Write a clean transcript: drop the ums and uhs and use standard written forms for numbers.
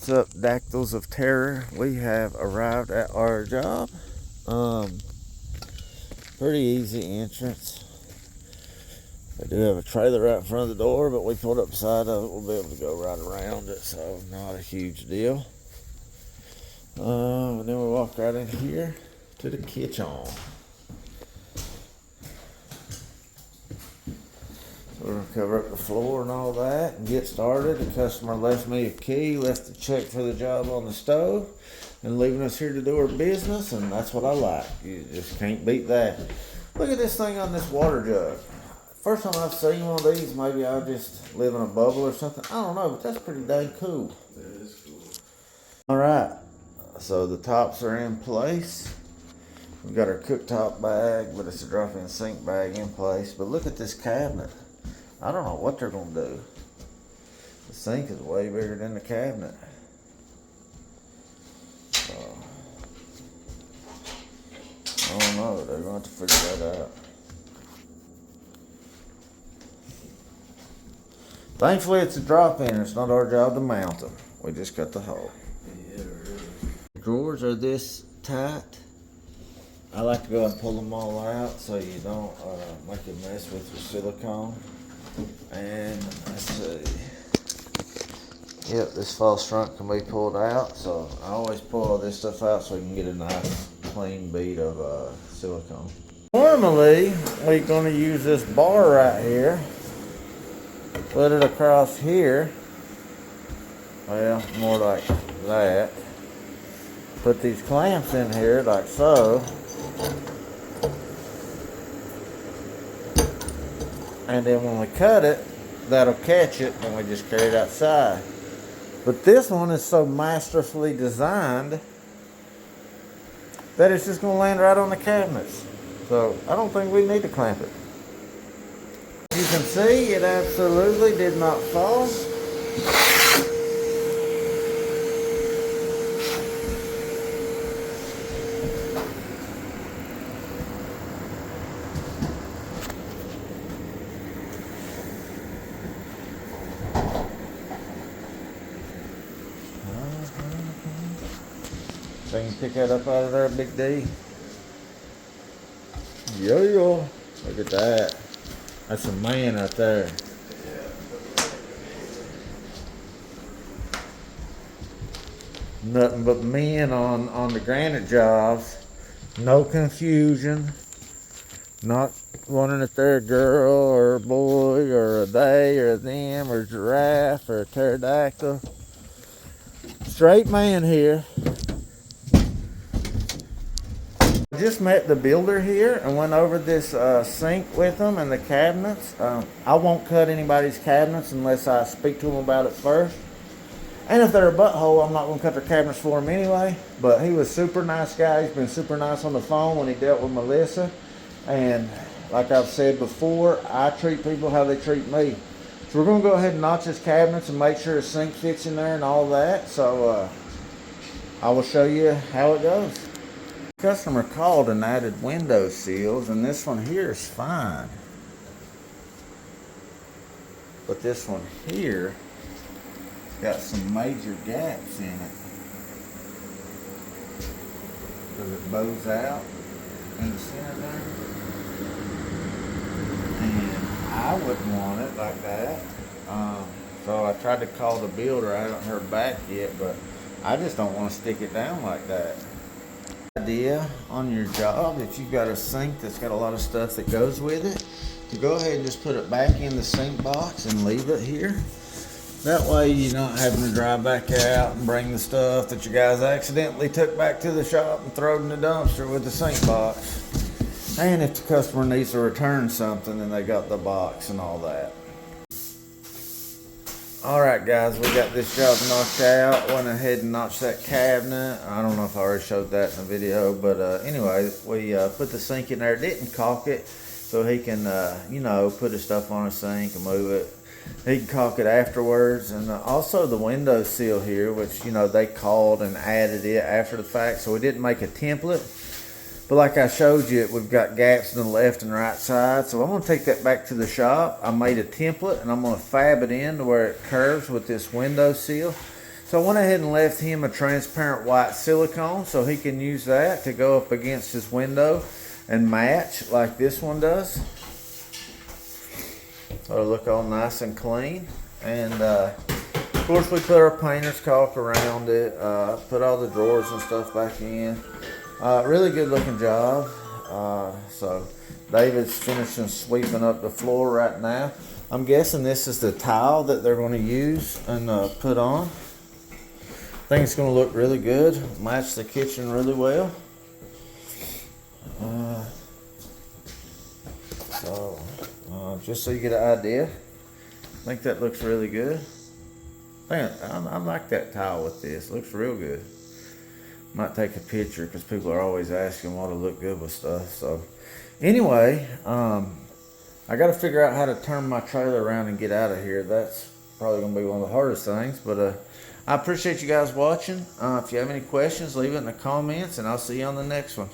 What's up, Dactyls of Terror? We have arrived at our job. Pretty easy entrance. They do have a trailer right in front of the door, but we pulled up the side of it. We'll be able to go right around it, so not a huge deal. And then we walk right in here to the kitchen. We're going to cover up the floor and all that and get started. The customer left me a key, left the check for the job on the stove, and leaving us here to do our business, and that's what I like. You just can't beat that. Look at this thing on this water jug. First time I've seen one of these, maybe I just live in a bubble or something. I don't know, but that's pretty dang cool. That is cool. Alright, so the tops are in place. We've got our cooktop bag, but it's a drop-in sink bag in place. But look at this cabinet. I don't know what they're going to do. The sink is way bigger than the cabinet. So, I don't know. They're going to have to figure that out. Thankfully, it's a drop-in. It's not our job to mount them. We just cut the hole. Yeah, really. Drawers are this tight. I like to go and pull them all out so you don't make a mess with your silicone. And let's see. Yep, this false front can be pulled out, so I always pull all this stuff out so we can get a nice clean bead of silicone. Normally, we're going to use this bar right here, put it across here, well, more like that. Put these clamps in here like so. And then when we cut it, that'll catch it and we just carry it outside. But this one is so masterfully designed that it's just going to land right on the cabinets. So I don't think we need to clamp it. You can see it absolutely did not fall. So you can pick that up out of there, Big D. Yeah. Look at that. That's a man right there. Nothing but men on the granite jobs. No confusion. Not wondering if they're a girl or a boy or a they or a them or a giraffe or a pterodactyl. Straight man here. I just met the builder here and went over this sink with them and the cabinets. I won't cut anybody's cabinets unless I speak to them about it first. And if they're a butthole, I'm not going to cut their cabinets for them anyway. But he was a super nice guy. He's been super nice on the phone when he dealt with Melissa. And like I've said before, I treat people how they treat me. So we're going to go ahead and notch his cabinets and make sure his sink fits in there and all that. So I will show you how it goes. Customer called and added window seals, and this one here is fine. But this one here got some major gaps in it. Because it bows out in the center there. And I wouldn't want it like that. So I tried to call the builder. I haven't heard back yet, but I just don't want to stick it down like that. Idea on your job, if you've got a sink that's got a lot of stuff that goes with it, to go ahead and just put it back in the sink box and leave it here. That way you're not having to drive back out and bring the stuff that you guys accidentally took back to the shop and throw it in the dumpster with the sink box. And if the customer needs to return something, then they got the box and all that. Alright guys, we got this job knocked out. Went ahead and notched that cabinet. I don't know if I already showed that in the video, but anyway, we put the sink in there. Didn't caulk it, so he can, put his stuff on his sink and move it. He can caulk it afterwards. And also the window seal here, which, they called and added it after the fact, so we didn't make a template. But like I showed you, we've got gaps in the left and right side. So I'm going to take that back to the shop. I made a template and I'm going to fab it in to where it curves with this window seal. So I went ahead and left him a transparent white silicone so he can use that to go up against his window and match like this one does. So it'll look all nice and clean. And of course we put our painter's caulk around it, put all the drawers and stuff back in. Really good looking job. So David's finishing sweeping up the floor right now. I'm guessing this is the tile that they're going to use and put on. I think it's going to look really good, match the kitchen really well. Just so you get an idea, I think that looks really good. I like that tile with this. It looks real good. Might take a picture because people are always asking what to look good with stuff. So anyway, I got to figure out how to turn my trailer around and get out of here. That's probably going to be one of the hardest things. But I appreciate you guys watching. If you have any questions, leave it in the comments, and I'll see you on the next one.